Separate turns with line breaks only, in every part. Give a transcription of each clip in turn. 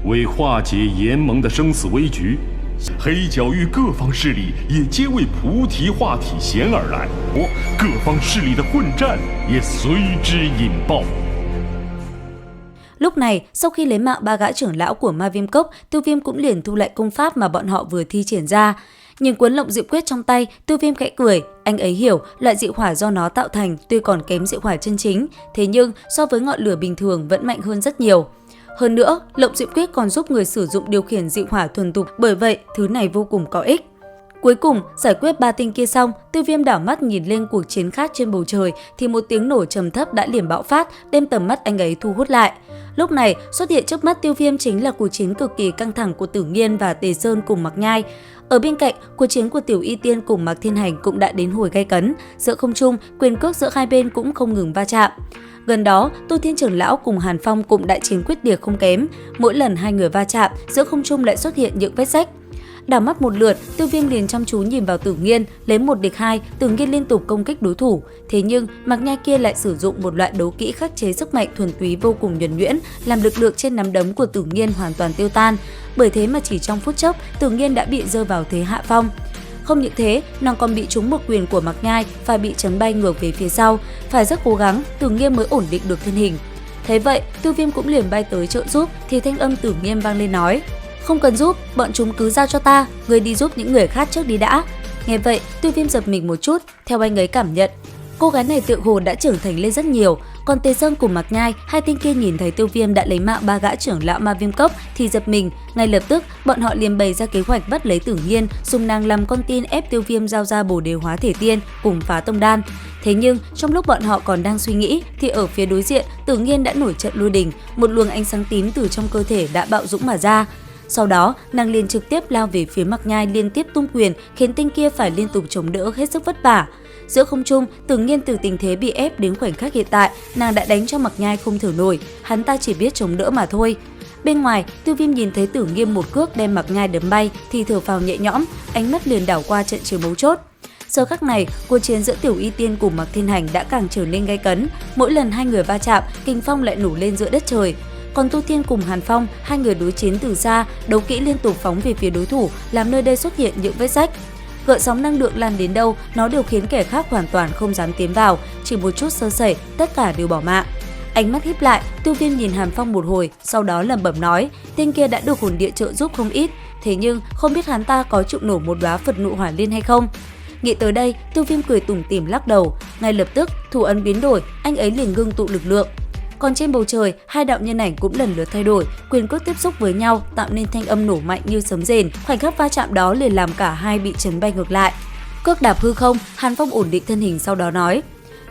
为化解严盟的生死危局，黑角域各方势力也皆为菩提化体弦而来，各方势力的混战也随之引爆。
Lúc này, sau khi lấy mạng 3 gã trưởng lão của Ma Viêm Cốc, Tiêu Viêm cũng liền thu lại công pháp mà bọn họ vừa thi triển ra. Nhìn cuốn Lộng Diệu Quyết trong tay, Tiêu Viêm khẽ cười. Anh ấy hiểu loại diệu hỏa do nó tạo thành tuy còn kém diệu hỏa chân chính, thế nhưng so với ngọn lửa bình thường vẫn mạnh hơn rất nhiều. Hơn nữa, Lộng Diệu Quyết còn giúp người sử dụng điều khiển diệu hỏa thuần thục, bởi vậy thứ này vô cùng có ích. Cuối cùng, giải quyết 3 tinh kia xong, Tiêu Viêm đảo mắt nhìn lên cuộc chiến khác trên bầu trời thì một tiếng nổ trầm thấp đã liền bạo phát, đem tầm mắt anh ấy thu hút lại. Lúc này, xuất hiện trước mắt Tiêu Viêm chính là cuộc chiến cực kỳ căng thẳng của Tử Nghiên và Tề Sơn cùng Mạc Nhai. Ở bên cạnh, cuộc chiến của Tiểu Y Tiên cùng Mạc Thiên Hành cũng đã đến hồi gay cấn, giữa không trung, quyền cước giữa hai bên cũng không ngừng va chạm. Gần đó, Tu Thiên trưởng lão cùng Hàn Phong cũng đại chiến quyết liệt không kém, mỗi lần hai người va chạm, giữa không trung lại xuất hiện những vết rách. Đảo mắt một lượt, Tiêu Viêm liền chăm chú nhìn vào Tử Nghiên, lấy 1 địch 2, Tử Nghiên liên tục công kích đối thủ. Thế nhưng, Mạc Nhai kia lại sử dụng một loại đấu kỹ khắc chế sức mạnh thuần túy vô cùng nhuần nhuyễn, làm lực lượng trên nắm đấm của Tử Nghiên hoàn toàn tiêu tan. Bởi thế mà chỉ trong phút chốc, Tử Nghiên đã bị rơi vào thế hạ phong. Không những thế, nàng còn bị trúng một quyền của Mạc Nhai và bị chấn bay ngược về phía sau. Phải rất cố gắng, Tử Nghiên mới ổn định được thân hình. Thế vậy, Tiêu Viêm cũng liền bay tới trợ giúp, thì thanh âm Tử Nghiên vang lên nói: "Không cần giúp, bọn chúng cứ giao cho ta, người đi giúp những người khác trước đi đã." Nghe vậy, Tiêu Viêm giật mình một chút, theo anh ấy cảm nhận, cô gái này tựa hồ đã trưởng thành lên rất nhiều. Còn Tề Sơn cùng Mạc Nhai, hai tên kia nhìn thấy Tiêu Viêm đã lấy mạng 3 gã trưởng lão Ma Viêm Cốc thì giật mình, ngay lập tức bọn họ liền bày ra kế hoạch bắt lấy Tử Nghiên, dùng nàng làm con tin ép Tiêu Viêm giao ra Bồ Đề Hóa Thể Tiên cùng phá tông đan. Thế nhưng trong lúc bọn họ còn đang suy nghĩ thì ở phía đối diện, Tử Nghiên đã nổi trận lôi đình, một luồng ánh sáng tím từ trong cơ thể đã bạo dũng mà ra. Sau đó, nàng liền trực tiếp lao về phía Mạc Nhai, liên tiếp tung quyền, khiến tên kia phải liên tục chống đỡ hết sức vất vả. Giữa không trung, Tử Nghiên từ tình thế bị ép đến khoảnh khắc hiện tại, nàng đã đánh cho Mạc Nhai không thở nổi, hắn ta chỉ biết chống đỡ mà thôi. Bên ngoài, Tiêu Viêm nhìn thấy Tử Nghiên một cước đem Mạc Nhai đấm bay thì thở phào nhẹ nhõm, ánh mắt liền đảo qua trận chiến mấu chốt. Giờ khắc này, cuộc chiến giữa Tiểu Y Tiên cùng Mạc Thiên Hành đã càng trở nên gay cấn, mỗi lần hai người va chạm, kình phong lại nổ lên giữa đất trời. Còn Tu Thiên cùng Hàn Phong, hai người đối chiến từ xa, đấu kỹ liên tục phóng về phía đối thủ, làm nơi đây xuất hiện những vết rách. Gợn sóng năng lượng lan đến đâu, nó đều khiến kẻ khác hoàn toàn không dám tiến vào, chỉ một chút sơ sẩy, tất cả đều bỏ mạng. Ánh mắt híp lại, Tiêu Viêm nhìn Hàn Phong một hồi, sau đó lẩm bẩm nói, tên kia đã được hồn địa trợ giúp không ít, thế nhưng không biết hắn ta có chịu nổ một đóa Phật nộ hỏa liên hay không. Nghĩ tới đây, Tiêu Viêm cười tủm tỉm lắc đầu, ngay lập tức thủ ấn biến đổi, anh ấy liền ngưng tụ lực lượng. Còn trên bầu trời, hai đạo nhân ảnh cũng lần lượt thay đổi, quyền cước tiếp xúc với nhau tạo nên thanh âm nổ mạnh như sấm rền. Khoảnh khắc va chạm đó liền làm cả hai bị chấn bay ngược lại. Cước đạp hư không, Hàn Phong ổn định thân hình sau đó nói: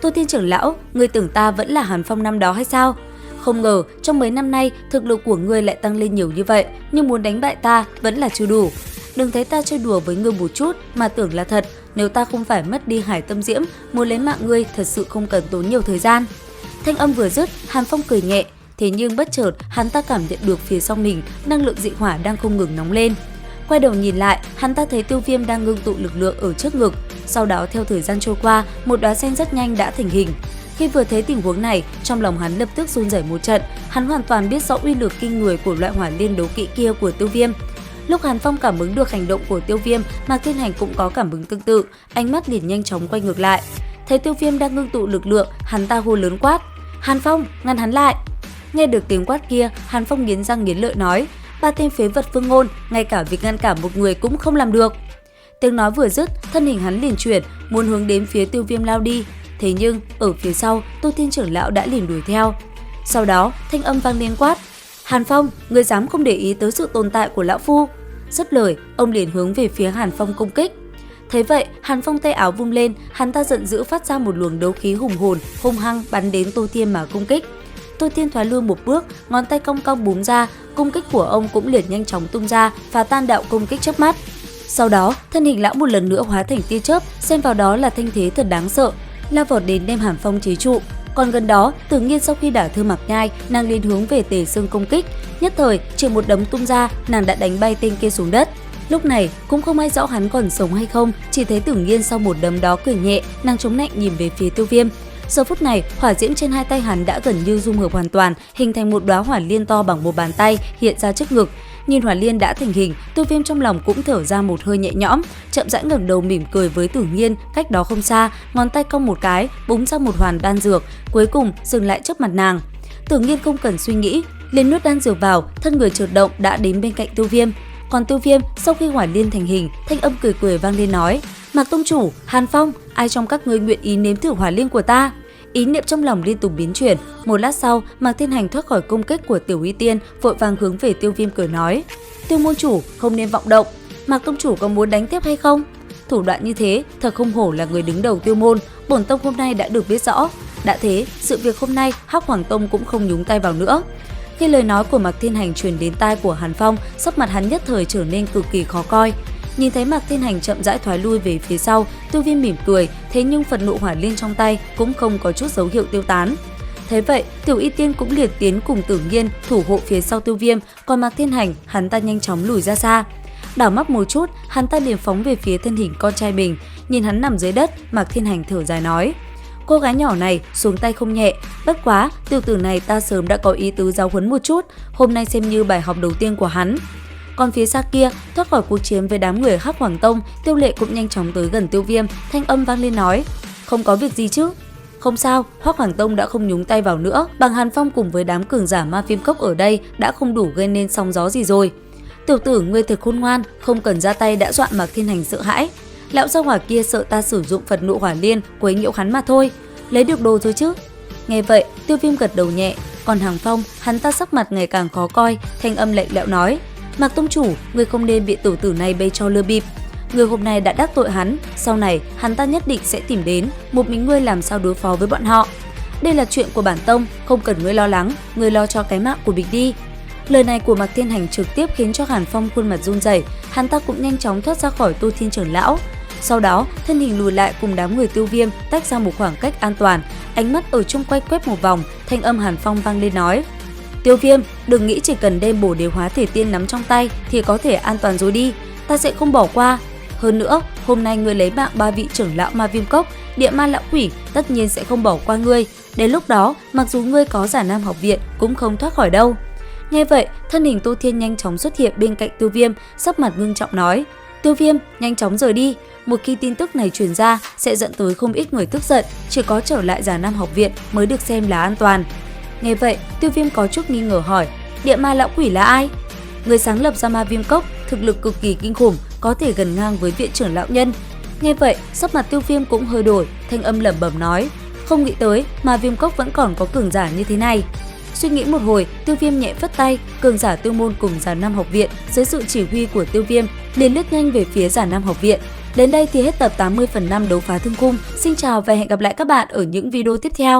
"Tu Thiên trưởng lão, ngươi tưởng ta vẫn là Hàn Phong năm đó hay sao? Không ngờ trong mấy năm nay thực lực của ngươi lại tăng lên nhiều như vậy, nhưng muốn đánh bại ta vẫn là chưa đủ. Đừng thấy ta chơi đùa với ngươi một chút mà tưởng là thật, nếu ta không phải mất đi Hải Tâm Diễm, muốn lấy mạng ngươi thật sự không cần tốn nhiều thời gian." Thanh âm vừa dứt, Hàn Phong cười nhẹ, thế nhưng bất chợt hắn ta cảm nhận được phía sau mình năng lượng dị hỏa đang không ngừng nóng lên. Quay đầu nhìn lại, hắn ta thấy Tiêu Viêm đang ngưng tụ lực lượng ở trước ngực. Sau đó theo thời gian trôi qua, một đóa sen rất nhanh đã thành hình. Khi vừa thấy tình huống này, trong lòng hắn lập tức run rẩy một trận. Hắn hoàn toàn biết rõ uy lực kinh người của loại hỏa liên đấu kỹ kia của Tiêu Viêm. Lúc Hàn Phong cảm ứng được hành động của Tiêu Viêm, Mạc Thiên Hành cũng có cảm ứng tương tự, ánh mắt liền nhanh chóng quay ngược lại. Thấy Tiêu Viêm đang ngưng tụ lực lượng, hắn ta hô lớn quát: "Hàn Phong, ngăn hắn lại!" Nghe được tiếng quát kia, Hàn Phong nghiến răng nghiến lợi nói: "Ba tên phế vật Phương Ngôn, ngay cả việc ngăn cản một người cũng không làm được." Tiếng nói vừa dứt, thân hình hắn liền chuyển, muốn hướng đến phía Tiêu Viêm lao đi. Thế nhưng ở phía sau, Tu Thiên trưởng lão đã liền đuổi theo. Sau đó, thanh âm vang lên quát: "Hàn Phong, ngươi dám không để ý tới sự tồn tại của lão phu?" Dứt lời, ông liền hướng về phía Hàn Phong công kích. Thấy vậy, Hàn Phong tay áo vung lên, hắn ta giận dữ phát ra một luồng đấu khí hùng hồn, hung hăng bắn đến Tô Thiên mà công kích. Tô Thiên thoái lui một bước, ngón tay cong cong búng ra, công kích của ông cũng liền nhanh chóng tung ra, phá tan đạo công kích chớp mắt. Sau đó, thân hình lão một lần nữa hóa thành tia chớp, xen vào đó là thanh thế thật đáng sợ, lao vọt đến đem Hàn Phong chế trụ. Còn gần đó, Tử Nghiên sau khi đả thương Mạc Nhai, nàng liền hướng về Tề Sơn công kích, nhất thời chỉ một đấm tung ra, nàng đã đánh bay tên kia xuống đất. Lúc này cũng không ai rõ hắn còn sống hay không, chỉ thấy Tử Nghiên sau một đấm đó cười nhẹ, nàng chống nạnh nhìn về phía Tiêu Viêm. Giờ phút này, hỏa diễm trên hai tay hắn đã gần như dung hợp hoàn toàn, hình thành một đóa hỏa liên to bằng một bàn tay hiện ra trước ngực. Nhìn hỏa liên đã thành hình, Tiêu Viêm trong lòng cũng thở ra một hơi nhẹ nhõm, chậm rãi ngẩng đầu mỉm cười với Tử Nghiên, cách đó không xa, ngón tay cong một cái, búng ra một hoàn đan dược, cuối cùng dừng lại trước mặt nàng. Tử Nghiên không cần suy nghĩ, liền nuốt đan dược vào, thân người chợt động đã đến bên cạnh Tiêu Viêm. Còn Tiêu Viêm sau khi hỏa liên thành hình, thanh âm cười cười vang lên nói: "Mạc tông chủ, Hàn Phong, ai trong các ngươi nguyện ý nếm thử hỏa liên của ta?" Ý niệm trong lòng liên tục biến chuyển, một lát sau, Mạc Thiên Hành thoát khỏi công kích của Tiểu Y Tiên, vội vàng hướng về Tiêu Viêm cười nói: "Tiêu môn chủ, không nên vọng động, Mạc tông chủ có muốn đánh tiếp hay không?" Thủ đoạn như thế, thật không hổ là người đứng đầu Tiêu môn, bổn tông hôm nay đã được biết rõ. Đã thế, sự việc hôm nay Hắc Hoàng Tông cũng không nhúng tay vào nữa. Khi lời nói của Mạc Thiên Hành truyền đến tai của Hàn Phong, sắc mặt hắn nhất thời trở nên cực kỳ khó coi. Nhìn thấy Mạc Thiên Hành chậm rãi thoái lui về phía sau, Tiêu Viêm mỉm cười, thế nhưng phần nộ hỏa liên trong tay cũng không có chút dấu hiệu tiêu tán. Thế vậy, Tiểu Y Tiên cũng liệt tiến cùng Tử Nghiên thủ hộ phía sau Tiêu Viêm, còn Mạc Thiên Hành, hắn ta nhanh chóng lùi ra xa. Đảo mắt một chút, hắn ta liền phóng về phía thân hình con trai mình. Nhìn hắn nằm dưới đất, Mạc Thiên Hành thở dài nói: "Cô gái nhỏ này xuống tay không nhẹ, bất quá tiểu tử này ta sớm đã có ý tứ giáo huấn một chút, hôm nay xem như bài học đầu tiên của hắn." Còn phía xa kia, thoát khỏi cuộc chiến với đám người Hắc Hoàng Tông, Tiêu Lệ cũng nhanh chóng tới gần Tiêu Viêm, thanh âm vang lên nói: "Không có việc gì chứ?" "Không sao, Hắc Hoàng Tông đã không nhúng tay vào nữa, bằng Hàn Phong cùng với đám cường giả Ma Viêm Cốc ở đây đã không đủ gây nên sóng gió gì rồi." "Tiểu tử ngươi thật khôn ngoan, không cần ra tay đã dọa Mạc Thiên Hành sợ hãi. Lão gia hỏa kia sợ ta sử dụng Phật nộ hỏa liên quấy nhiễu hắn mà thôi, lấy được đồ rồi chứ?" Nghe vậy, Tiêu Viêm gật đầu nhẹ, còn Hàng Phong, hắn ta sắc mặt ngày càng khó coi, thanh âm lạnh lẽo nói: "Mạc tông chủ, ngươi không nên bị tiểu tử này bày cho lừa bịp. Ngươi hôm nay đã đắc tội hắn, sau này hắn ta nhất định sẽ tìm đến, một mình ngươi làm sao đối phó với bọn họ. Đây là chuyện của bản tông, không cần ngươi lo lắng, ngươi lo cho cái mạng của mình đi." Lời này của Mạc Thiên Hành trực tiếp khiến cho Hàn Phong khuôn mặt run rẩy, hắn ta cũng nhanh chóng thoát ra khỏi Tu Thiên trưởng lão. Sau đó, thân hình lùi lại cùng đám người Tiêu Viêm tách ra một khoảng cách an toàn, ánh mắt ở chung quanh quét một vòng, thanh âm Hàn Phong vang lên nói: "Tiêu Viêm, đừng nghĩ chỉ cần đem bổ đế hóa thể tiên nắm trong tay thì có thể an toàn rồi đi, ta sẽ không bỏ qua. Hơn nữa, hôm nay ngươi lấy mạng 3 vị trưởng lão Ma Viêm Cốc, Địa Ma lão quỷ tất nhiên sẽ không bỏ qua ngươi, đến lúc đó, mặc dù ngươi có Giản Nam học viện cũng không thoát khỏi đâu." Nghe vậy, thân hình Tô Thiên nhanh chóng xuất hiện bên cạnh Tiêu Viêm, sắc mặt ngưng trọng nói: "Tiêu Viêm, nhanh chóng rời đi, một khi tin tức này truyền ra sẽ dẫn tới không ít người tức giận, chỉ có trở lại Giản Nam học viện mới được xem là an toàn." Nghe vậy, Tiêu Viêm có chút nghi ngờ hỏi: "Địa Ma lão quỷ là ai?" "Người sáng lập ra Ma Viêm Cốc, thực lực cực kỳ kinh khủng, có thể gần ngang với viện trưởng lão nhân." Nghe vậy, sắc mặt Tiêu Viêm cũng hơi đổi, thanh âm lẩm bẩm nói: "Không nghĩ tới Ma Viêm Cốc vẫn còn có cường giả như thế này." Suy nghĩ một hồi, Tiêu Viêm nhẹ phất tay, cường giả Tiêu môn cùng Giản Nam học viện dưới sự chỉ huy của Tiêu Viêm liền lướt nhanh về phía Giản Nam học viện. Đến đây thì hết tập 80/5 đấu phá thương khung. Xin chào và hẹn gặp lại các bạn ở những video tiếp theo.